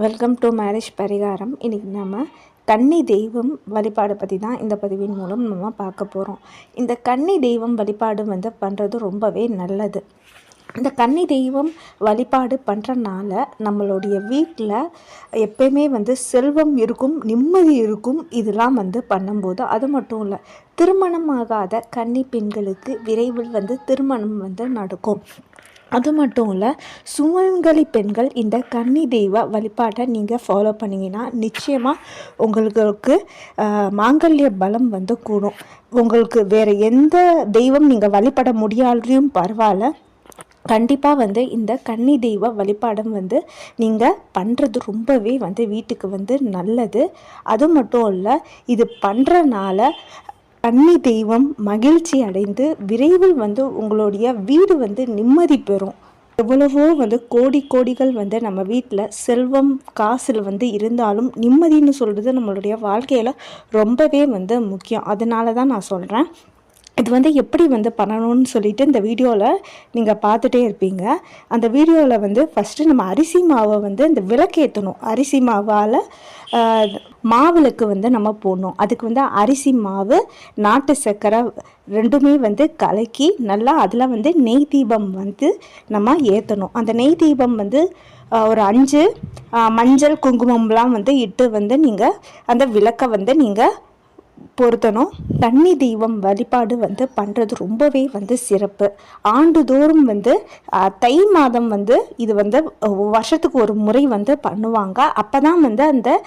Welcome to marriage பரிகாரம். இன்றைக்கி நம்ம கன்னி தெய்வம் வழிபாடு பற்றி தான் இந்த பதிவின் மூலம் நம்ம பார்க்க போகிறோம். இந்த கன்னி தெய்வம் வழிபாடு பண்ணுறது ரொம்பவே நல்லது. இந்த கன்னி தெய்வம் வழிபாடு பண்ணுறனால நம்மளுடைய வீட்டில் எப்பயுமே செல்வம் இருக்கும், நிம்மதி இருக்கும். இதெல்லாம் பண்ணும்போது அது மட்டும் இல்லை, திருமணமாகாத கன்னி பெண்களுக்கு விரைவில் திருமணம் நடக்கும். அது மட்டும் இல்லை, சுமங்கலி பெண்கள் இந்த கன்னி தெய்வ வழிபாட்டை நீங்கள் ஃபாலோ பண்ணிங்கன்னா நிச்சயமாக உங்களுக்கு மாங்கல்ய பலம் கூடும். உங்களுக்கு எந்த தெய்வம் நீங்கள் வழிபட முடியாதையும் பரவாயில்ல, கண்டிப்பாக இந்த கன்னி தெய்வ வழிபாடம் நீங்கள் பண்ணுறது ரொம்பவே வீட்டுக்கு நல்லது. அது மட்டும் இல்லை, இது பண்ணுறனால கன்னி தெய்வம் மகிழ்ச்சி அடைந்து விரைவில் உங்களுடைய வீடு நிம்மதி பெறும். எவ்வளவோ கோடி கோடிகள் நம்ம வீட்டில் செல்வம் காசில் இருந்தாலும் நிம்மதின்னு சொல்கிறது நம்மளுடைய வாழ்க்கையில் ரொம்பவே முக்கியம். அதனால தான் நான் சொல்கிறேன். இது எப்படி பண்ணணும்னு சொல்லிட்டு இந்த வீடியோவில் நீங்கள் பார்த்துட்டே இருப்பீங்க. அந்த வீடியோவில் ஃபஸ்ட்டு நம்ம அரிசி மாவை இந்த விளக்கேற்றணும். அரிசி மாவால் மாவிளக்கு நம்ம போடணும். அதுக்கு அரிசி மாவு, நாட்டு சர்க்கரை ரெண்டுமே கலக்கி நல்லா அதில் நெய் தீபம் நம்ம ஏற்றணும். அந்த நெய் தீபம் ஒரு 5 மஞ்சள் குங்குமம்லாம் இட்டு நீங்கள் அந்த விளக்கை நீங்கள் பொருத்தணும். கன்னி தெய்வம் வழிபாடு பண்ணுறது ரொம்பவே சிறப்பு. ஆண்டுதோறும் தை மாதம் இது வருஷத்துக்கு ஒரு முறை பண்ணுவாங்க. அப்போ தான் அந்த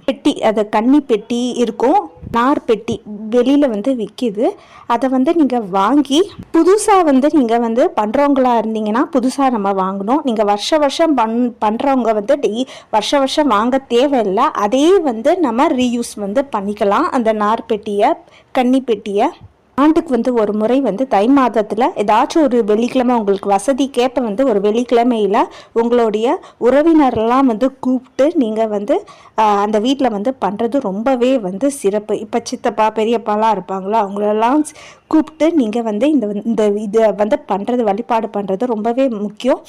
பெட்டி, அது கன்னி பெட்டி இருக்கும், நார் பெட்டி வெளியில் விற்கிது. அதை நீங்கள் வாங்கி புதுசாக நீங்கள் பண்ணுறவங்களா இருந்தீங்கன்னா புதுசாக நம்ம வாங்கணும். நீங்கள் வருஷம் பண்ணுறவங்க வருஷம் வாங்க தேவையில்லை. அதே நம்ம ரீயூஸ் பண்ணிக்கலாம். அந்த நார் பெட்டியை, கன்னி பெட்டியை ஆண்டுக்கு ஒரு முறை தை மாதத்தில் ஏதாச்சும் ஒரு வெள்ளிக்கிழமை உங்களுக்கு வசதிக்கேற்ப ஒரு வெள்ளிக்கிழமையில் உங்களுடைய உறவினரெல்லாம் கூப்பிட்டு நீங்கள் அந்த வீட்டில் பண்ணுறது ரொம்பவே சிறப்பு. இப்போ சித்தப்பா பெரியப்பாலாம் இருப்பாங்களா, அவங்களெல்லாம் கூப்பிட்டு நீங்கள் இந்த இதை பண்ணுறது, வழிபாடு பண்ணுறது ரொம்பவே முக்கியம்.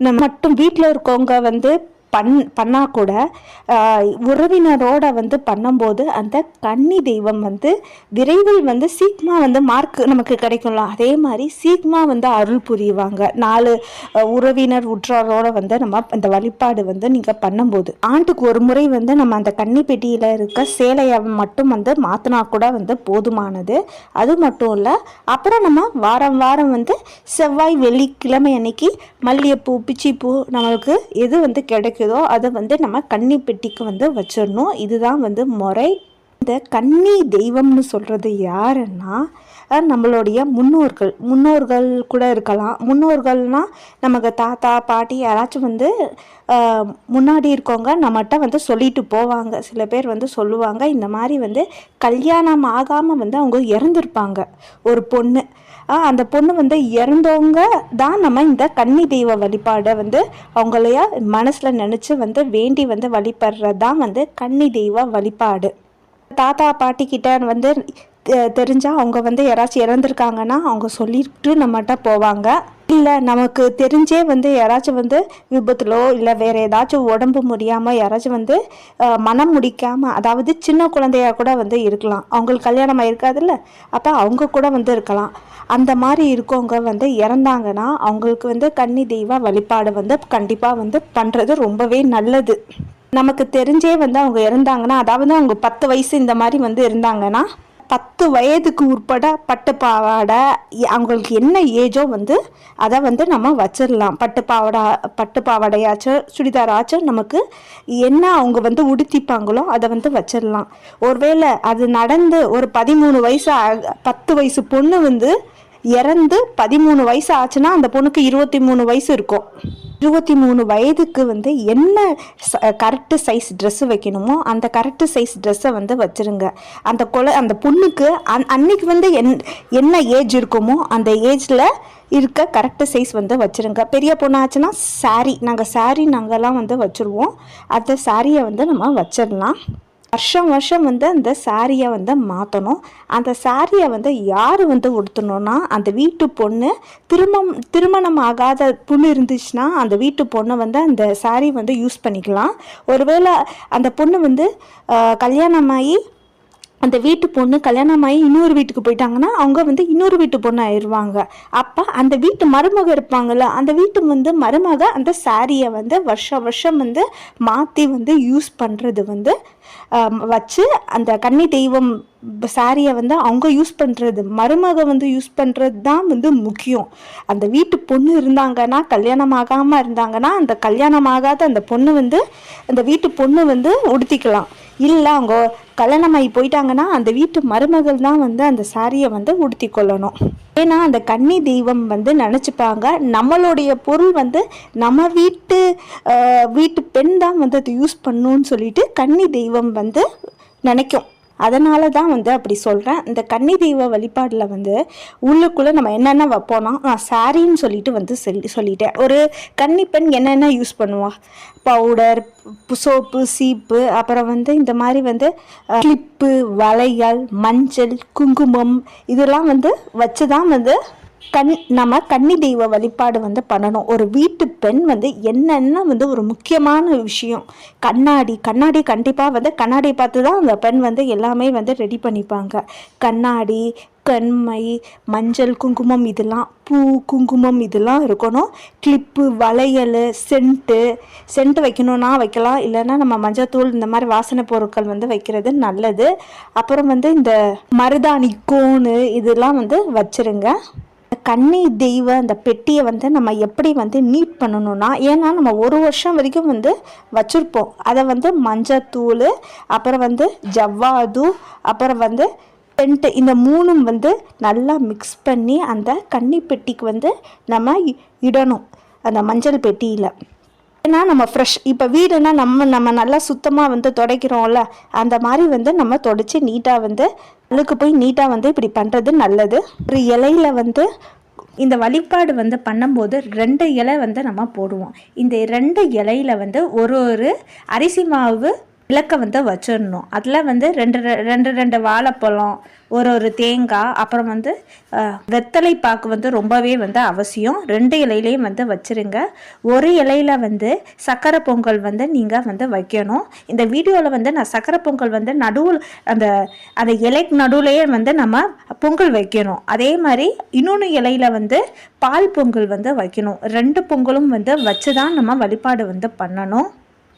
நம்ம மட்டும் வீட்டில் இருக்கவங்க பண்ணால் கூட உறவினரோட பண்ணும்போது அந்த கன்னி தெய்வம் விரைவில் சீக்கிரமாக மார்க் நமக்கு கிடைக்கும்ல, அதே மாதிரி சீக்கிரமாக அருள் புரிவாங்க. 4 உறவினர் உற்றாரோட நம்ம அந்த வழிபாடு நீங்கள் பண்ணும்போது ஆண்டுக்கு ஒரு முறை நம்ம அந்த கன்னி பெட்டியில் இருக்க சேலையை மட்டும் மாற்றினா கூட போதுமானது. அது மட்டும் இல்லை, அப்புறம் நம்ம வாரம் வாரம் செவ்வாய் வெள்ளிக்கிழமை அன்னைக்கு மல்லிகைப்பூ, பிச்சிப்பூ நம்மளுக்கு எது கிடைக்குதோ அதை நம்ம கன்னி பெட்டிக்கு வச்சிடணும். இதுதான் முறை. இந்த கன்னி தெய்வம்னு சொல்கிறது யாருன்னா நம்மளுடைய முன்னோர்கள் கூட இருக்கலாம். முன்னோர்கள்னால் நமக்கு தாத்தா பாட்டி யாராச்சும் முன்னாடி இருக்கவங்க நம்மகிட்ட சொல்லிட்டு போவாங்க. சில பேர் சொல்லுவாங்க, இந்த மாதிரி கல்யாணம் ஆகாமல் அவங்க இறந்துருப்பாங்க ஒரு பொண்ணு. அந்த பொண்ணு இறந்தவங்க தான் நம்ம இந்த கன்னி தெய்வ வழிபாடை அவங்களைய மனசில் நினச்சி வேண்டி வழிபடுறது தான் கன்னி தெய்வ வழிபாடு. தாத்தா பாட்டிக்கிட்ட தெரிஞ்சால் அவங்க யாராச்சும் இறந்துருக்காங்கன்னா அவங்க சொல்லிட்டு நம்மகிட்ட போவாங்க. இல்லை நமக்கு தெரிஞ்சே யாராச்சும் விபத்துலோ இல்லை வேறு ஏதாச்சும் உடம்பு முடியாமல் யாராச்சும் மனம் முடிக்காமல், அதாவது சின்ன குழந்தையா கூட இருக்கலாம், அவங்களுக்கு கல்யாணம் ஆகிருக்காதுல்ல, அப்போ அவங்க கூட இருக்கலாம். அந்த மாதிரி இருக்கவங்க இறந்தாங்கன்னா அவங்களுக்கு கன்னி தெய்வ வழிபாடு கண்டிப்பாக பண்ணுறது ரொம்பவே நல்லது. நமக்கு தெரிஞ்சே அவங்க இறந்தாங்கன்னா, அதாவது அவங்க 10 வயசு இந்த மாதிரி இருந்தாங்கன்னா 10 வயதுக்கு உட்பட பட்டு பாவாடை, அவங்களுக்கு என்ன ஏஜோ அதை நம்ம வச்சிடலாம். பட்டு பாவாடையாச்சும் சுடிதாராச்சும் நமக்கு என்ன அவங்க உடுத்திப்பாங்களோ அதை வச்சிடலாம். ஒருவேளை அது நடந்து ஒரு 13 வயசு 10 வயசு பொண்ணு இறந்து 13 வயசு ஆச்சுன்னா அந்த பொண்ணுக்கு 23 வயசு இருக்கும். 23 வயதுக்கு என்ன கரெக்டு சைஸ் ட்ரெஸ்ஸு வைக்கணுமோ அந்த கரெக்டு சைஸ் ட்ரெஸ்ஸை வச்சுருங்க. அந்த பொண்ணுக்கு அன்னைக்கு என்ன ஏஜ் இருக்குமோ அந்த ஏஜில் இருக்க கரெக்டு சைஸ் வச்சுருங்க. பெரிய பொண்ணாச்சுன்னா நாங்கள்லாம் வச்சுருவோம். அந்த சாரியை நம்ம வச்சிடலாம். வருஷம் வருஷம் வந்து அந்த சாரியை வந்து மாற்றணும். அந்த சாரியை வந்து யார் வந்து உடுத்தணும்னா, அந்த வீட்டு பொண்ணு திருமணம் ஆகாத பொண்ணு இருந்துச்சுன்னா அந்த வீட்டு பொண்ணை வந்து அந்த சாரி வந்து யூஸ் பண்ணிக்கலாம். ஒருவேளை அந்த பொண்ணு வந்து கல்யாணமாகி அந்த வீட்டு பொண்ணு கல்யாணமாகி இன்னொரு வீட்டுக்கு போயிட்டாங்கன்னா அவங்க வந்து இன்னொரு வீட்டு பொண்ணு ஆயிடுவாங்க. அப்போ அந்த வீட்டு மருமக இருப்பாங்கள்ல, அந்த வீட்டு வந்து மருமக அந்த சாரியை வந்து வருஷம் வந்து மாற்றி வந்து யூஸ் பண்ணுறது வந்து வச்சு அந்த கன்னி தெய்வம் சாரியை வந்து அவங்க யூஸ் பண்ணுறது, மருமக வந்து யூஸ் பண்ணுறது தான் வந்து முக்கியம். அந்த வீட்டு பொண்ணு இருந்தாங்கன்னா, கல்யாணம் ஆகாமல் இருந்தாங்கன்னா, அந்த கல்யாணம் ஆகாத அந்த பொண்ணு வந்து அந்த வீட்டு பொண்ணு வந்து உடுத்திக்கலாம். இல்லை அவங்க கல்யாணமாகி போயிட்டாங்கன்னா அந்த வீட்டு மருமகள் தான் வந்து அந்த சாரியை வந்து உடுத்தி கொள்ளணும். ஏன்னா அந்த கன்னி தெய்வம் வந்து நினச்சிப்பாங்க நம்மளுடைய பொருள் வந்து நம்ம வீட்டு பெண் தான் வந்து அதை யூஸ் பண்ணணும்னு சொல்லிட்டு கன்னி தெய்வம் வந்து நினைக்கும். அதனால தான் வந்து அப்படி சொல்கிறேன். இந்த கன்னி தெய்வ வழிபாடில் வந்து உள்ளுக்குள்ளே நம்ம என்னென்ன வைப்போம்னா, நான் சாரின்னு சொல்லிட்டு வந்து சொல்லிட்டேன். ஒரு கன்னி பெண் என்னென்ன யூஸ் பண்ணுவா, பவுடர், சோப்பு, சீப்பு, அப்புறம் வந்து இந்த மாதிரி வந்து கிளிப்பு, வளையல், மஞ்சள், குங்குமம் இதெல்லாம் வந்து வச்சு தான் வந்து நம்ம கன்னி தெய்வ வழிபாடு வந்து பண்ணணும். ஒரு வீட்டு பெண் வந்து என்னென்ன வந்து ஒரு முக்கியமான விஷயம், கண்ணாடி கண்டிப்பாக வந்து கண்ணாடி பார்த்து தான் அந்த பெண் வந்து எல்லாமே வந்து ரெடி பண்ணிப்பாங்க. கண்ணாடி, கண்மை, மஞ்சள், குங்குமம், இதெல்லாம் பூ, குங்குமம் இதெல்லாம் இருக்கணும். கிளிப்பு, வளையல், சென்ட்டு வைக்கணும்னா வைக்கலாம், இல்லைன்னா நம்ம மஞ்சத்தூள் இந்த மாதிரி வாசனை பொருட்கள் வந்து வைக்கிறது நல்லது. அப்புறம் வந்து இந்த மருதாணி, கோணு இதெல்லாம் வந்து வச்சுருங்க. கன்னி தெய்வ அந்த பெட்டியை வந்து நம்ம எப்படி வந்து நீட் பண்ணணும்னா, ஏன்னா நம்ம ஒரு வருஷம் வரைக்கும் வந்து வச்சுருப்போம். அதை வந்து மஞ்சத்தூள், அப்புறம் வந்து ஜவ்வாது, அப்புறம் வந்து பென்ட்டு, இந்த மூணும் வந்து நல்லா மிக்ஸ் பண்ணி அந்த கன்னி பெட்டிக்கு வந்து நம்ம இடணும் அந்த மஞ்சள் பெட்டியில். ஏன்னா நம்ம ஃப்ரெஷ் இப்போ வீடுனா நம்ம நல்லா சுத்தமாக வந்து துடைக்கிறோம்ல, அந்த மாதிரி வந்து நம்ம துடைச்சி நீட்டாக வந்து அழுக்கு போய் நீட்டாக வந்து இப்படி பண்ணுறது நல்லது. ஒரு இலையில வந்து இந்த வழிபாடு வந்து பண்ணும்போது 2 இலை வந்து நம்ம போடுவோம். இந்த 2 இலையில வந்து ஒரு அரிசி மாவு விளக்க வந்து வச்சிடணும். அதில் வந்து ரெண்டு வாழைப்பழம், ஒரு தேங்காய், அப்புறம் வந்து வெத்தலை பாக்கு வந்து ரொம்பவே வந்து அவசியம். 2 இலையிலையும் வந்து வச்சுருங்க. ஒரு இலையில வந்து சக்கரை பொங்கல் வந்து நீங்கள் வந்து வைக்கணும். இந்த வீடியோவில் வந்து நான் சக்கரை பொங்கல் வந்து நடுவில் அந்த இலைக்கு நடுவுலையே வந்து நம்ம பொங்கல் வைக்கணும். அதே மாதிரி இன்னொன்று இலையில வந்து பால் பொங்கல் வந்து வைக்கணும். 2 பொங்கலும் வந்து வச்சு தான் நம்ம வழிபாடு வந்து பண்ணணும்.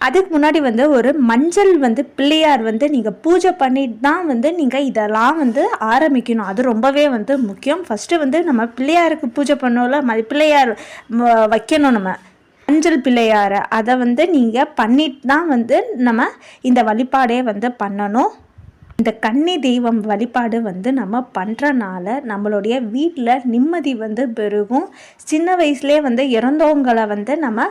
அதுக்கு முன்னாடி வந்து ஒரு மஞ்சள் வந்து பிள்ளையார் வந்து நீங்கள் பூஜை பண்ணிட்டு தான் வந்து நீங்கள் இதெல்லாம் வந்து ஆரம்பிக்கணும். அது ரொம்பவே வந்து முக்கியம். ஃபஸ்ட்டு வந்து நம்ம பிள்ளையாருக்கு பூஜை பண்ணோம்ல, பிள்ளையார் வைக்கணும். நம்ம மஞ்சள் பிள்ளையாரை அதை வந்து நீங்கள் பண்ணிட்டு தான் வந்து நம்ம இந்த வழிபாடே வந்து பண்ணணும். இந்த கன்னி தெய்வம் வழிபாடு வந்து நம்ம பண்ணுறனால நம்மளுடைய வீட்டில் நிம்மதி வந்து பெருகும். சின்ன வயசுலேயே வந்து இறந்தவங்களை வந்து நம்ம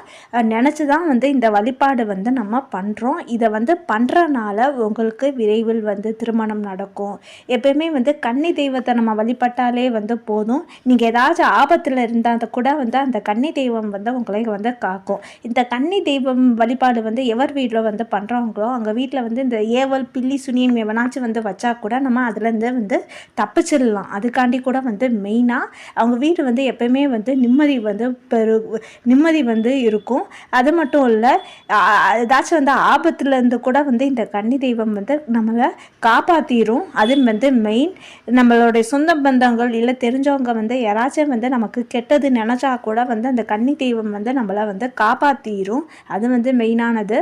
நினச்சி தான் வந்து இந்த வழிபாடு வந்து நம்ம பண்ணுறோம். இதை வந்து பண்ணுறனால உங்களுக்கு விரைவில் வந்து திருமணம் நடக்கும். எப்பயுமே வந்து கன்னி தெய்வத்தை நம்ம வழிபட்டாலே வந்து போதும். நீங்கள் ஏதாச்சும் ஆபத்தில் இருந்தால் கூட வந்து அந்த கன்னி தெய்வம் வந்து உங்களை வந்து காக்கும். இந்த கன்னி தெய்வம் வழிபாடு வந்து எவர் வீட்டில் வந்து பண்ணுறாங்களோ அவங்க வீட்டில் வந்து இந்த ஏவல், பில்லி, சுனியம் எவனாச்சும் வந்து வச்சா கூட நம்ம அதுலேருந்து வந்து தப்பிச்சிடலாம். அதுக்காண்டி கூட வந்து மெயினாக அவங்க வீடு வந்து எப்பயுமே வந்து நிம்மதி வந்து இருக்கும். அது மட்டும் இல்லை, ஏதாச்சும் வந்து ஆபத்துலேருந்து கூட வந்து இந்த கன்னி தெய்வம் வந்து நம்மளை காப்பாற்றிடும். அது வந்து மெயின். நம்மளுடைய சொந்த பந்தங்கள் இல்லை தெரிஞ்சவங்க வந்து யாராச்சும் வந்து நமக்கு கெட்டது நினச்சா கூட வந்து அந்த கன்னி தெய்வம் வந்து நம்மளை வந்து காப்பாற்றிடும். அது வந்து மெயினானது.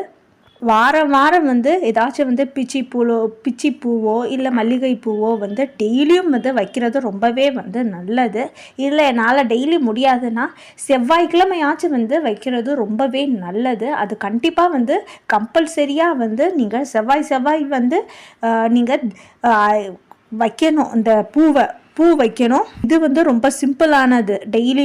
வாரம் வந்து ஏதாச்சும் வந்து பிச்சி பூவோ இல்லை மல்லிகை பூவோ வந்து டெய்லியும் வந்து வைக்கிறது ரொம்பவே வந்து நல்லது. இல்லை என்னால் டெய்லி முடியாதுன்னா செவ்வாய்க்கிழமையாச்சும் வந்து வைக்கிறது ரொம்பவே நல்லது. அது கண்டிப்பாக வந்து கம்பல்சரியாக வந்து நீங்கள் செவ்வாய் வந்து நீங்கள் வைக்கணும். இந்த பூ வைக்கணும். இது வந்து ரொம்ப சிம்பிளானது. டெய்லி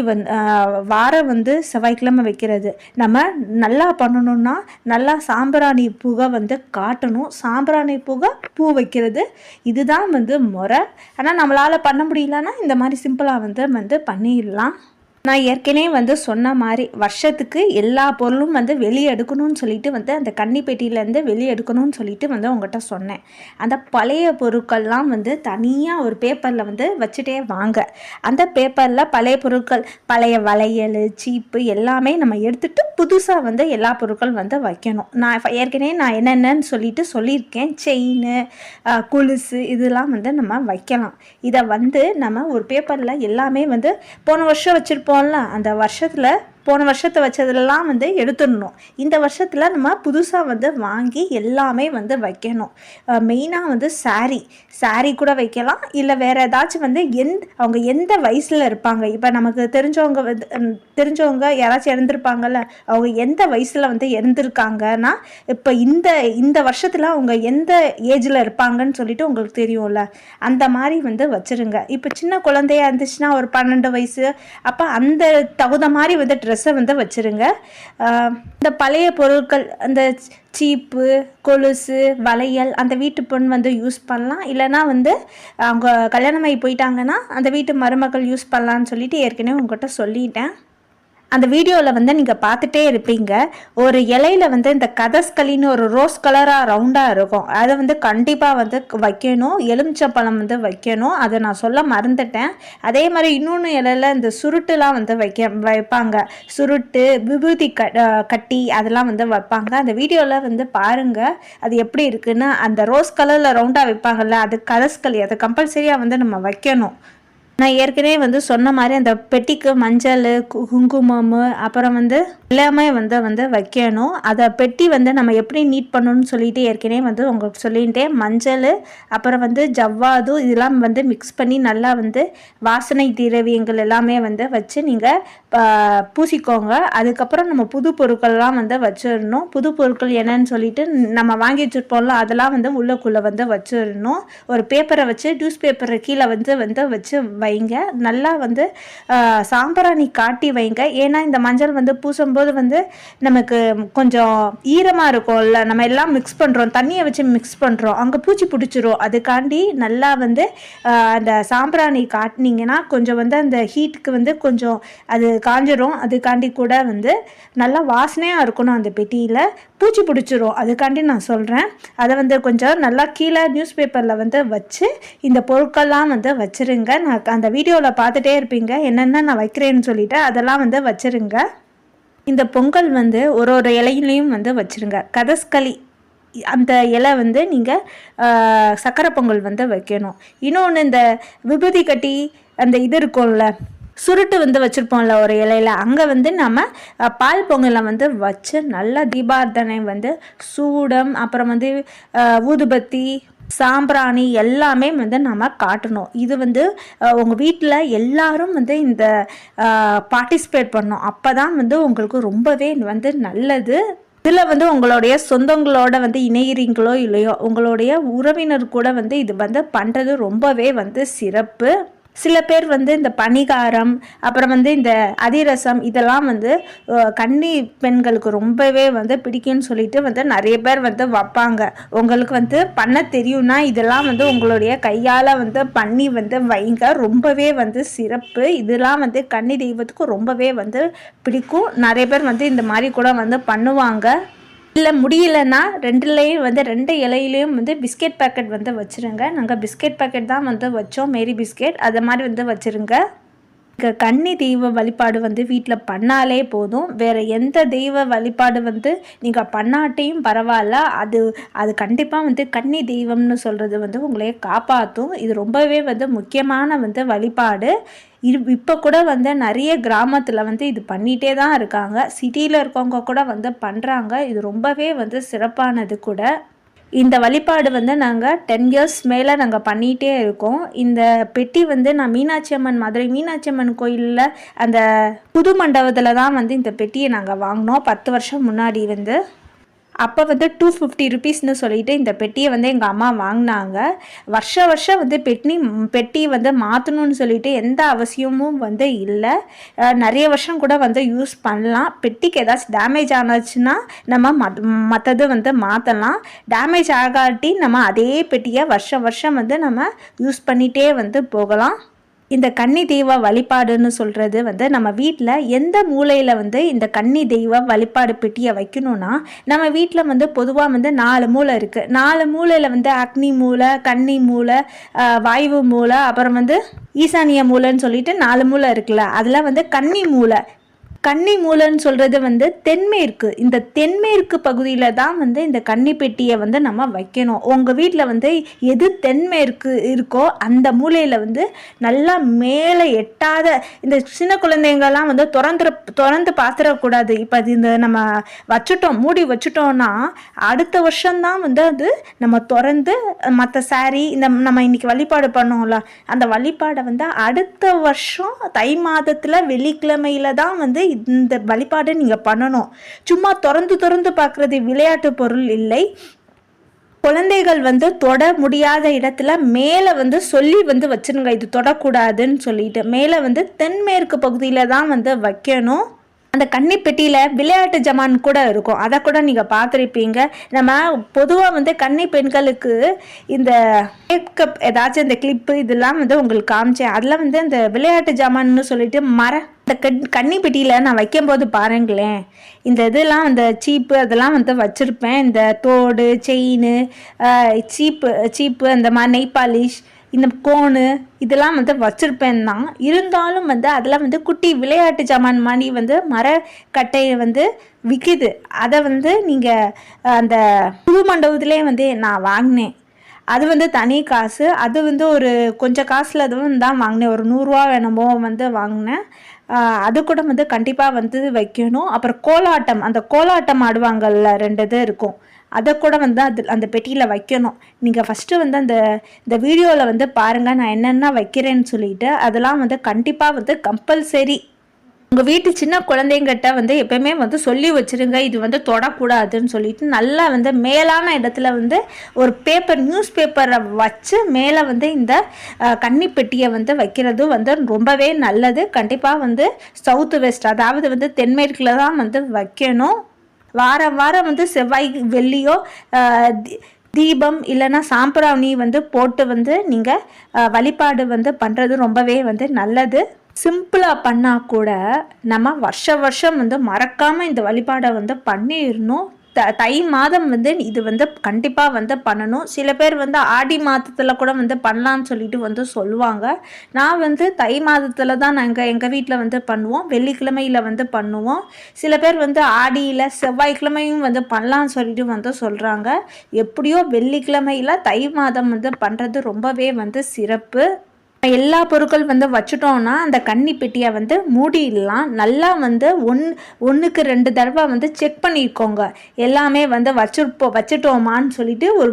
வாரம் வந்து செவ்வாய்க்கிழமை வைக்கிறது. நம்ம நல்லா பண்ணணும்னா நல்லா சாம்பிராணி புகை வந்து காட்டணும். சாம்பிராணி புகை பூ வைக்கிறது இதுதான் வந்து முறை. ஆனால் நம்மளால் பண்ண முடியலன்னா இந்த மாதிரி சிம்பிளாக வந்து பண்ணிடலாம். நான் ஏற்கனவே வந்து சொன்ன மாதிரி வருஷத்துக்கு எல்லா பொருளும் வந்து வெளியே எடுக்கணும்னு சொல்லிட்டு வந்து அந்த கன்னி பெட்டியிலேருந்து வெளியே எடுக்கணும்னு சொல்லிட்டு வந்து உங்கள்கிட்ட சொன்னேன். அந்த பழைய பொருட்கள்லாம் வந்து தனியாக ஒரு பேப்பரில் வந்து வச்சுட்டே வாங்க. அந்த பேப்பரில் பழைய பொருட்கள், பழைய வளையல், சீப்பு எல்லாமே நம்ம எடுத்துகிட்டு புதுசாக வந்து எல்லா பொருட்கள் வந்து வைக்கணும். நான் ஏற்கனவே என்னென்னு சொல்லிட்டு சொல்லியிருக்கேன். செயின், கொலுசு இதெல்லாம் வந்து நம்ம வைக்கலாம். இதை வந்து நம்ம ஒரு பேப்பரில் எல்லாமே வந்து போன வருஷம் வச்சுருப்போம் அந்த வருஷத்தில் போன வருஷத்தை வச்சதெல்லாம் வந்து எடுத்துடணும். இந்த வருஷத்தில் நம்ம புதுசாக வந்து வாங்கி எல்லாமே வந்து வைக்கணும். மெயினாக வந்து சாரீ கூட வைக்கலாம். இல்லை வேறு ஏதாச்சும் வந்து அவங்க எந்த வயசில் இருப்பாங்க, இப்போ நமக்கு தெரிஞ்சவங்க யாராச்சும் இறந்துருப்பாங்கல்ல, அவங்க எந்த வயசில் வந்து இறந்துருக்காங்கன்னா இப்போ இந்த வருஷத்தில் அவங்க எந்த ஏஜில் இருப்பாங்கன்னு சொல்லிட்டு உங்களுக்கு தெரியும்ல, அந்த மாதிரி வந்து வச்சுருங்க. இப்போ சின்ன குழந்தையா இருந்துச்சுன்னா ஒரு 12 வயசு, அப்போ அந்த தகுந்த மாதிரி வந்து ட்ரெஸ்ஸை வந்து வச்சுருங்க. இந்த பழைய பொருட்கள், அந்த சீப்பு, கொலுசு, வளையல் அந்த வீட்டு பெண் வந்து யூஸ் பண்ணலாம். இல்லைனா வந்து அவங்க கல்யாணமாகி போயிட்டாங்கன்னா அந்த வீட்டு மருமகள் யூஸ் பண்ணலான்னு சொல்லிட்டு ஏற்கனவே உங்கள்கிட்ட சொல்லிட்டேன். அந்த வீடியோவில் வந்து நீங்கள் பார்த்துட்டே இருப்பீங்க. ஒரு இலையில வந்து இந்த கதஸ்களின்னு ஒரு ரோஸ் கலராக ரவுண்டாக இருக்கும், அதை வந்து கண்டிப்பாக வந்து வைக்கணும். எலுமிச்சப்பழம் வந்து வைக்கணும், அதை நான் சொல்ல மறந்துட்டேன். அதே மாதிரி இன்னொன்று இலையில இந்த சுருட்டுலாம் வந்து வைப்பாங்க. சுருட்டு, விபூதி கட்டி அதெல்லாம் வந்து வைப்பாங்க. அந்த வீடியோவில் வந்து பாருங்கள் அது எப்படி இருக்குன்னு. அந்த ரோஸ் கலரில் ரவுண்டாக வைப்பாங்கள்ல, அது கதஸ்களி, அதை கம்பல்சரியாக வந்து நம்ம வைக்கணும். நான் ஏற்கனவே வந்து சொன்ன மாதிரி அந்த பெட்டிக்கு மஞ்சள், குங்குமம், அப்புறம் வந்து எல்லாமே வந்து வைக்கணும். அதை பெட்டி வந்து நம்ம எப்படி நீட் பண்ணணும்னு சொல்லிட்டு ஏற்கனவே வந்து உங்களுக்கு சொல்லிட்டேன். மஞ்சள், அப்புறம் வந்து ஜவ்வாது இதெல்லாம் வந்து மிக்ஸ் பண்ணி நல்லா வந்து வாசனை திரவியங்கள் எல்லாமே வந்து வச்சு நீங்கள் பூசிக்கோங்க. அதுக்கப்புறம் நம்ம புது பொருட்கள்லாம் வந்து வச்சிடணும். புது பொருட்கள் என்னன்னு சொல்லிட்டு நம்ம வாங்கி வச்சுருப்போம்ல, அதெல்லாம் வந்து உள்ளுக்குள்ளே வந்து வச்சிடணும். ஒரு பேப்பரை வச்சு நியூஸ் பேப்பரை கீழே வந்து வச்சு வைங்க. நல்லா வந்து சாம்பிராணி காட்டி வைங்க. ஏன்னா இந்த மஞ்சள் வந்து பூசும்போது வந்து நமக்கு கொஞ்சம் ஈரமாக இருக்கும்ல, நம்ம எல்லாம் மிக்ஸ் பண்ணுறோம், தண்ணியை வச்சு மிக்ஸ் பண்ணுறோம், அங்கே பூச்சி பிடிச்சிரும். அதுக்காண்டி நல்லா வந்து அந்த சாம்பிராணி காட்டினீங்கன்னா கொஞ்சம் வந்து அந்த ஹீட்டுக்கு வந்து கொஞ்சம் அது காஞ்சிரும். அதுக்காண்டி கூட வந்து நல்லா வாசனையாக இருக்கணும். அந்த பெட்டியில் பூச்சி பிடிச்சிரும், அதுக்காண்டி நான் சொல்கிறேன். அதை வந்து கொஞ்சம் நல்லா கீழே நியூஸ் பேப்பரில் வந்து வச்சு இந்த பொருட்கள்லாம் வந்து வச்சுருங்க. நான் அந்த வீடியோவில் பார்த்துட்டே இருப்பீங்க என்னென்ன நான் வைக்கிறேன்னு சொல்லிட்டு, அதெல்லாம் வந்து வச்சுருங்க. இந்த பொங்கல் வந்து ஒரு இலையிலையும் வந்து வச்சுருங்க. கதஸ்களி அந்த இலை வந்து நீங்கள் சக்கரை பொங்கல் வந்து வைக்கணும். இன்னொன்று இந்த விபூதி கட்டி அந்த இது இருக்கும்ல, சுருட்டு வந்து வச்சுருப்போம்ல ஒரு இலையில், அங்கே வந்து நம்ம பால் பொங்கலை வந்து வச்சு நல்லா தீபார்த்தனை வந்து சூடம், அப்புறம் வந்து ஊதுபத்தி, சாம்பிராணி எல்லாமே வந்து நம்ம காட்டணும். இது வந்து உங்கள் வீட்டில் எல்லாரும் வந்து இந்த பார்ட்டிசிபேட் பண்ணணும். அப்போ தான் வந்து உங்களுக்கு ரொம்பவே வந்து நல்லது. இதில் வந்து உங்களுடைய சொந்தங்களோட வந்து இணையிறீங்களோ இல்லையோ, உங்களுடைய உறவினர் கூட வந்து இது வந்து பண்ணுறது ரொம்பவே வந்து சிறப்பு. சில பேர் வந்து இந்த பணிகாரம், அப்புறம் வந்து இந்த அதிரசம் இதெல்லாம் வந்து கன்னி பெண்களுக்கு ரொம்பவே வந்து பிடிக்கும்னு சொல்லிட்டு வந்து நிறைய பேர் வந்து வைப்பாங்க. உங்களுக்கு வந்து பண்ண தெரியும்னா இதெல்லாம் வந்து உங்களுடைய கையால் வந்து பண்ணி வந்து வைங்க, ரொம்பவே வந்து சிறப்பு. இதெல்லாம் வந்து கன்னி தெய்வத்துக்கு ரொம்பவே வந்து பிடிக்கும். நிறைய பேர் வந்து இந்த மாதிரி கூட வந்து பண்ணுவாங்க. இல்லை முடியலன்னா ரெண்டு இலையிலையும் வந்து பிஸ்கெட் பேக்கெட் வந்து வச்சுருங்க. நாங்கள் பிஸ்கெட் பேக்கெட் தான் வந்து வச்சோம், மேரி பிஸ்கெட், அது மாதிரி வந்து வச்சுருங்க. கன்னி தெய்வ வழிபாடு வந்து வீட்டில் பண்ணாலே போதும். வேறு எந்த தெய்வ வழிபாடு வந்து நீங்கள் பண்ணாட்டையும் பரவாயில்ல, அது கண்டிப்பாக வந்து கன்னி தெய்வம்னு சொல்கிறது வந்து உங்களையே காப்பாற்றும். இது ரொம்பவே வந்து முக்கியமான வந்து வழிபாடு. இப்போ கூட வந்து நிறைய கிராமத்தில் வந்து இது பண்ணிகிட்டே தான் இருக்காங்க. சிட்டியில் இருக்கவங்க கூட வந்து பண்ணுறாங்க. இது ரொம்பவே வந்து சிறப்பானது கூட. இந்த வழிபாடு வந்து நாங்கள் 10 இயர்ஸ் மேலே நாங்கள் பண்ணிகிட்டே இருக்கோம். இந்த பெட்டி வந்து நான் மதுரை மீனாட்சி அம்மன் கோயிலில் அந்த புது மண்டபத்தில் தான் வந்து இந்த பெட்டியை நாங்கள் வாங்கினோம் 10 வருஷம் முன்னாடி வந்து. அப்போ வந்து 250 ருபீஸ்னு சொல்லிட்டு இந்த பெட்டியை வந்து எங்கள் அம்மா வாங்கினாங்க. வருஷம் வந்து பெட்டி வந்து மாற்றணும்னு சொல்லிட்டு எந்த அவசியமும் வந்து இல்லை. நிறைய வருஷம் கூட வந்து யூஸ் பண்ணலாம். பெட்டிக்கு ஏதாச்சும் டேமேஜ் ஆனாச்சுன்னா நம்ம மற்றது வந்து மாற்றலாம். டேமேஜ் ஆகாட்டி நம்ம அதே பெட்டியை வருஷம் வந்து நம்ம யூஸ் பண்ணிகிட்டே வந்து போகலாம். இந்த கன்னி தெய்வ வழிபாடுன்னு சொல்கிறது வந்து நம்ம வீட்டில் எந்த மூலையில் வந்து இந்த கன்னி தெய்வ வழிபாடு பெட்டியை வைக்கணும்னா, நம்ம வீட்டில் வந்து பொதுவாக வந்து 4 மூலை இருக்குது. 4 மூலையில் வந்து அக்னி மூலை, கன்னி மூலை, வாயு மூலை, அப்புறம் வந்து ஈசானிய மூலைன்னு சொல்லிட்டு 4 மூலை இருக்குல்ல, அதில் வந்து கன்னி மூலை. கன்னி மூலைன்னு சொல்கிறது வந்து தென்மேற்கு. இந்த தென்மேற்கு பகுதியில் தான் வந்து இந்த கன்னி பெட்டியை வந்து நம்ம வைக்கணும். உங்கள் வீட்டில் வந்து எது தென்மேற்கு இருக்கோ அந்த மூலையில் வந்து நல்லா மேலே எட்டாத இந்த சின்ன குழந்தைங்கள்லாம் வந்து திறந்து பார்த்துடக்கூடாது. இப்போ அது இந்த நம்ம மூடி வச்சுட்டோம்னா அடுத்த வருஷம்தான் வந்து அது நம்ம திறந்து மற்ற சாரீ இந்த நம்ம இன்னைக்கு வழிபாடு பண்ணோம்ல அந்த வழிபாடை வந்து அடுத்த வருஷம் தை மாதத்தில் வெள்ளிக்கிழமையில தான் வந்து இந்த வழிபாடை நீங்கள் பண்ணணும். சும்மா திறந்து பார்க்குறது விளையாட்டு பொருள் இல்லை. குழந்தைகள் வந்து தொட முடியாத இடத்துல மேலே வந்து சொல்லி வந்து வச்சுருங்க, இது தொடக்கூடாதுன்னு சொல்லிட்டு. மேலே வந்து தென்மேற்கு பகுதியில் தான் வந்து வைக்கணும். அந்த கன்னி பெட்டியில் விளையாட்டு ஜமான் கூட இருக்கும், அதை கூட நீங்கள் பார்த்துருப்பீங்க. நம்ம பொதுவாக வந்து கன்னி பெண்களுக்கு இந்த மேக்கப் ஏதாச்சும் இந்த கிளிப்பு இதெல்லாம் வந்து உங்களுக்கு காமிச்சேன். அதில் வந்து அந்த விளையாட்டு ஜமான்னு சொல்லிட்டு இந்த கன்னி பெட்டியில் நான் வைக்கும்போது பாருங்களேன், இந்த இதெல்லாம் அந்த சீப்பு அதெல்லாம் வந்து வச்சுருப்பேன். இந்த தோடு, செயின், சீப்பு அந்த மாதிரி நெய் பாலிஷ், இந்த கோனு இதெல்லாம் வந்து வச்சுருப்பேன் தான். இருந்தாலும் வந்து அதில் வந்து குட்டி விளையாட்டு ஜாமான் மாதிரி வந்து மரக்கட்டையை வந்து விற்கிது. அதை வந்து நீங்கள் அந்த புது மண்டபத்துலேயே வந்து நான் வாங்கினேன். அது வந்து தனி காசு. அது வந்து ஒரு கொஞ்சம் காசில் அதுவும் தான் வாங்கினேன். ஒரு 100 ரூபா வேணுமோ வந்து வாங்கினேன். அது கூட வந்து கண்டிப்பாக வந்து வைக்கணும். அப்புறம் கோலாட்டம், அந்த கோலாட்டம் ஆடுவாங்கள்ல 2 இது இருக்கும், அதை கூட வந்து அந்த பெட்டியில் வைக்கணும். நீங்கள் ஃபஸ்ட்டு வந்து இந்த வீடியோவில் வந்து பாருங்கள் நான் என்னென்ன வைக்கிறேன்னு சொல்லிட்டு. அதெல்லாம் வந்து கண்டிப்பாக வந்து கம்பல்சரி உங்கள் வீட்டு சின்ன குழந்தைங்கிட்ட வந்து எப்பயுமே வந்து சொல்லி வச்சுருங்க, இது வந்து தொடக்கூடாதுன்னு சொல்லிட்டு. நல்லா வந்து மேலான இடத்துல வந்து ஒரு நியூஸ் பேப்பரை வச்சு மேலே வந்து இந்த கன்னி பெட்டியை வந்து வைக்கிறது வந்து ரொம்பவே நல்லது. கண்டிப்பாக வந்து சவுத் வெஸ்ட், அதாவது வந்து தென்மேற்கில் தான் வந்து வைக்கணும். வாரம் வந்து செவ்வாய் வெள்ளியோ தீபம் இல்லைன்னா சாம்பிராணி வந்து போட்டு வந்து நீங்கள் வழிபாடு வந்து பண்ணுறது ரொம்பவே வந்து நல்லது. சிம்பிளாக பண்ணால் கூட நம்ம வருஷம் வந்து மறக்காமல் இந்த வழிபாடை வந்து பண்ணிடணும். தை மாதம் வந்து இது வந்து கண்டிப்பாக வந்து பண்ணணும். சில பேர் வந்து ஆடி மாதத்தில் கூட வந்து பண்ணலான்னு சொல்லிட்டு வந்து சொல்லுவாங்க. நான் வந்து தை மாதத்தில் தான் எங்கள் வீட்டில் வந்து பண்ணுவோம், வெள்ளிக்கிழமையில் வந்து பண்ணுவோம். சில பேர் வந்து ஆடியில் செவ்வாய்க்கிழமையும் வந்து பண்ணலான்னு சொல்லிட்டு வந்து சொல்கிறாங்க. எப்படியோ வெள்ளிக்கிழமையில் தை மாதம் வந்து பண்ணுறது ரொம்பவே வந்து சிறப்பு. எல்லா பொருட்கள் வந்து வச்சுட்டோன்னா அந்த கன்னி பெட்டியை வந்து மூடிடலாம். நல்லா வந்து ஒன்றுக்கு 2 தடவை வந்து செக் பண்ணிக்கோங்க, எல்லாமே வந்து வச்சுட்டோமான்னு சொல்லிட்டு. ஒரு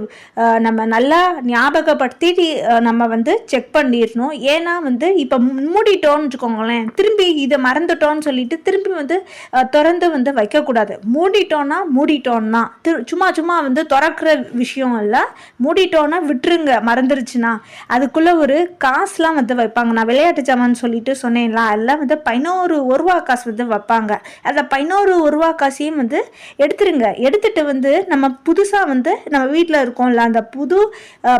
நம்ம நல்லா ஞாபகப்படுத்தி நம்ம வந்து செக் பண்ணிடணும். ஏன்னா வந்து இப்போ மூடிட்டோன்னு வச்சுக்கோங்களேன், திரும்பி இதை மறந்துட்டோன்னு சொல்லிட்டு திரும்பி வந்து திறந்து வந்து வைக்கக்கூடாது. மூடிட்டோன்னா சும்மா வந்து திறக்கிற விஷயம் இல்லை. மூடிட்டோன்னா விட்டுருங்க, மறந்துருச்சுன்னா. அதுக்குள்ளே ஒரு காசுலாம் வந்து வைப்பாங்க. நான் விளையாட்டு ஜாமான்னு சொல்லிட்டு சொன்னேன்ல, அதெல்லாம் வந்து 11 ரூபா காசு வந்து வைப்பாங்க. அதில் 11 ரூபா காசையும் வந்து எடுத்துட்டு வந்து நம்ம புதுசாக வந்து நம்ம வீட்டில் இருக்கோம்ல அந்த புது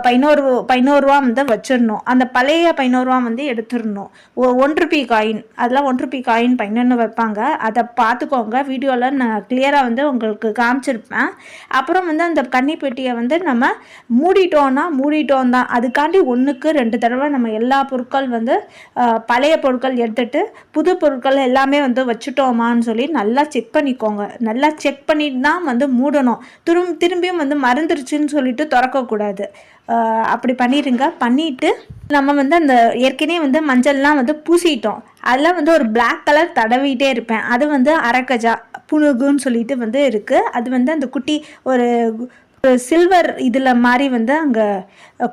11 ரூபா வந்து வச்சிடணும். அந்த பழைய 11 ரூபா வந்து எடுத்துடணும். 1 ரூபி காயின், அதெல்லாம் 1 ரூபி காயின் 11 வைப்பாங்க. அதை பார்த்துக்கோங்க, வீடியோவில் நான் கிளியராக வந்து உங்களுக்கு காமிச்சிருப்பேன். அப்புறம் வந்து அந்த கன்னி பெட்டியை வந்து நம்ம மூடிட்டோம் தான். அதுக்காண்டி 1க்கு 2 தடவை நம்ம எல்லா பொருட்கள் வந்து பழைய பொருட்கள் எடுத்துட்டு புது பொருட்கள் எல்லாமே வந்து வச்சுட்டோமான்னு சொல்லி நல்லா செக் பண்ணிக்கோங்க. நல்லா செக் பண்ணிட்டு தான் வந்து மூடணும். திரும்பியும் வந்து மறந்துருச்சுன்னு சொல்லிட்டு திறக்கக்கூடாது. அப்படி பண்ணிட்டு நம்ம வந்து அந்த ஏற்கனவே வந்து மஞ்சள்லாம் வந்து பூசிட்டோம். அதெல்லாம் வந்து ஒரு பிளாக் கலர் தடவிட்டே இருப்பேன். அது வந்து அரக்கஜா புணுகுன்னு சொல்லிட்டு வந்து இருக்குது. அது வந்து அந்த குட்டி ஒரு சில்வர் இதில் மாதிரி வந்து அங்கே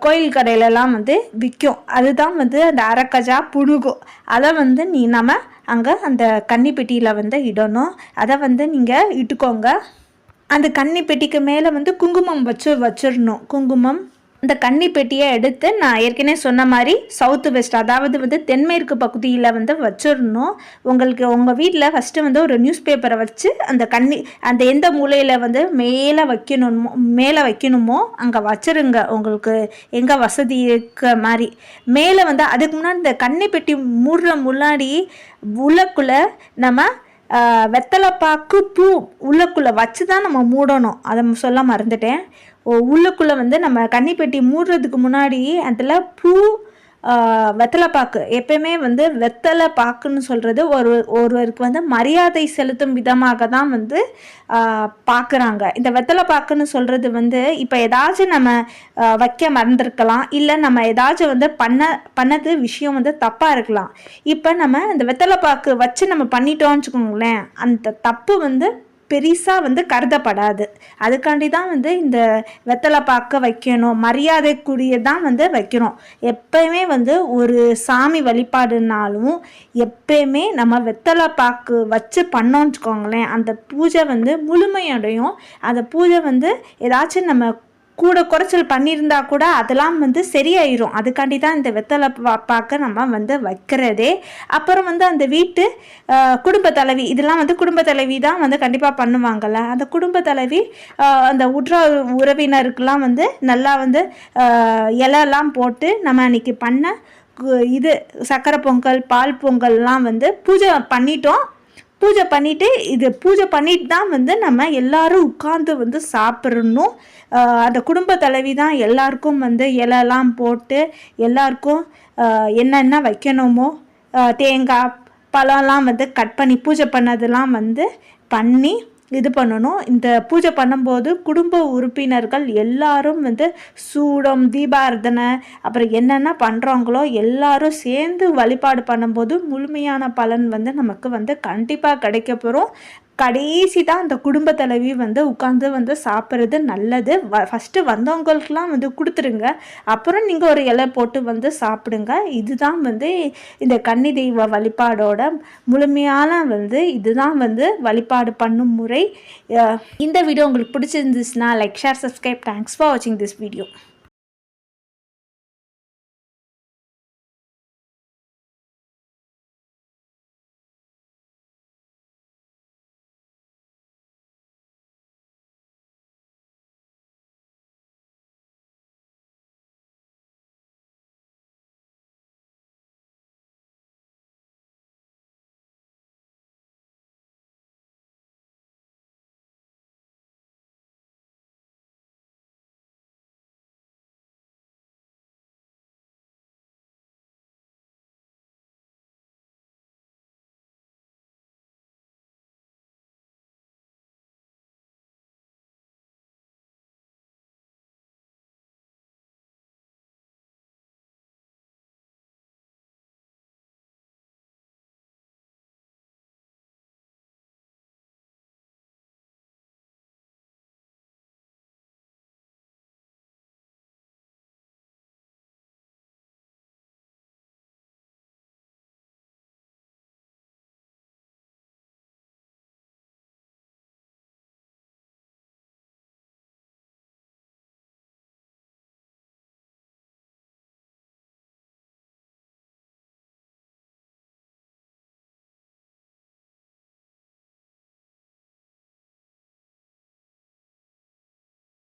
கோயில் கடையிலலாம் வந்து விற்கும். அதுதான் வந்து அந்த அரக்கஜா புணுகு. அதை வந்து நம்ம அங்கே அந்த கன்னி பெட்டியில் வந்து இடணும். அதை வந்து நீங்கள் இட்டுக்கோங்க. அந்த கன்னி பெட்டிக்கு மேலே வந்து குங்குமம் வச்சிடணும். குங்குமம் இந்த கன்னி பெட்டியை எடுத்து நான் ஏற்கனவே சொன்ன மாதிரி சவுத்து வெஸ்ட், அதாவது வந்து தென்மேற்கு பகுதியில் வந்து வச்சிடணும். உங்களுக்கு உங்கள் வீட்டில் ஃபஸ்ட்டு வந்து ஒரு நியூஸ் பேப்பரை வச்சு அந்த எந்த மூலையில் வந்து மேலே வைக்கணுமோ அங்கே வச்சிருங்க. உங்களுக்கு எங்கே வசதி இருக்க மாதிரி மேலே வந்து அதுக்கு முன்னாடி இந்த கன்னி பெட்டி மூடுற முன்னாடி உள்ளக்குள்ளே நம்ம வெத்தலைப்பாக்கு பூ உள்ளக்குள்ளே வச்சு தான் நம்ம மூடணும். அதை சொல்ல மறந்துட்டேன். உள்ளுக்குள்ளே வந்து நம்ம கன்னிப்பெட்டி மூடுறதுக்கு முன்னாடி அதில் பூ வெத்தலைப்பாக்கு, எப்பயுமே வந்து வெத்தலைப்பாக்குன்னு சொல்கிறது ஒருவருக்கு வந்து மரியாதை செலுத்தும் விதமாக தான் வந்து பார்க்குறாங்க. இந்த வெத்தலைப்பாக்குன்னு சொல்கிறது வந்து இப்போ ஏதாச்சும் நம்ம வைக்க மறந்துருக்கலாம், இல்லை நம்ம ஏதாச்சும் வந்து பண்ணது விஷயம் வந்து தப்பாக இருக்கலாம். இப்போ நம்ம இந்த வெத்தலைப்பாக்கு வச்சு நம்ம பண்ணிட்டோம்னு வச்சுக்கோங்களேன், அந்த தப்பு வந்து பெரிசாக வந்து கருதப்படாது. அதுக்காண்டி தான் வந்து இந்த வெத்தலை பாக்க வைக்கணும், மரியாதைக்குரியதான் வந்து வைக்கணும். எப்பயுமே வந்து ஒரு சாமி வழிபாடுனாலும் எப்பயுமே நம்ம வெத்தலை பாக்கு வச்சு பண்ணோன்னு வச்சுக்கோங்களேன், அந்த பூஜை வந்து முழுமையடையும். அந்த பூஜை வந்து ஏதாச்சும் நம்ம கூட குறைச்சல் பண்ணியிருந்தா கூட அதெல்லாம் வந்து சரியாயிரும். அதுக்காண்டி தான் இந்த வெத்தலை பாக்க நம்ம வந்து வைக்கிறதே. அப்புறம் வந்து அந்த வீட்டு குடும்ப தலைவி, இதெல்லாம் வந்து குடும்ப தலைவி தான் வந்து கண்டிப்பாக பண்ணுவாங்கள்ல. அந்த குடும்ப தலைவி அந்த உறவினருக்கெல்லாம் வந்து நல்லா வந்து இலையெல்லாம் போட்டு நம்ம அன்றைக்கி பண்ண இது சக்கரை பொங்கல் பால் பொங்கல்லாம் வந்து பூஜை பண்ணிட்டோம். பூஜை பண்ணிட்டு தான் வந்து நம்ம எல்லாரும் உட்கார்ந்து வந்து சாப்பிட்றணும். அந்த குடும்ப தலைவி தான் எல்லாருக்கும் வந்து இலையெல்லாம் போட்டு எல்லாருக்கும் என்னென்ன வைக்கணுமோ தேங்காய் பழம்லாம் வந்து கட் பண்ணி பூஜை பண்ணதெல்லாம் வந்து பண்ணி இது பண்ணணும். இந்த பூஜை பண்ணும்போது குடும்ப உறுப்பினர்கள் எல்லாரும் வந்து சூடம் தீபாரதனை அப்புறம் என்னென்ன பண்ணுறாங்களோ எல்லாரும் சேர்ந்து வழிபாடு பண்ணும்போது முழுமையான பலன் வந்து நமக்கு வந்து கண்டிப்பாக கிடைக்க போகிறோம். கடைசி தான் அந்த குடும்ப தலைவி வந்து உட்காந்து வந்து சாப்பிட்றது நல்லது. ஃபஸ்ட்டு வந்தவங்களுக்கெலாம் வந்து கொடுத்துருங்க, அப்புறம் நீங்கள் ஒரு இலை போட்டு வந்து சாப்பிடுங்க. இதுதான் வந்து இந்த கன்னி தெய்வ வழிபாடோட முழுமையான வந்து இதுதான் வந்து வழிபாடு பண்ணும் முறை. இந்த வீடியோ உங்களுக்கு பிடிச்சிருந்துச்சுன்னா like share subscribe. Thanks for வாட்சிங் திஸ் வீடியோ.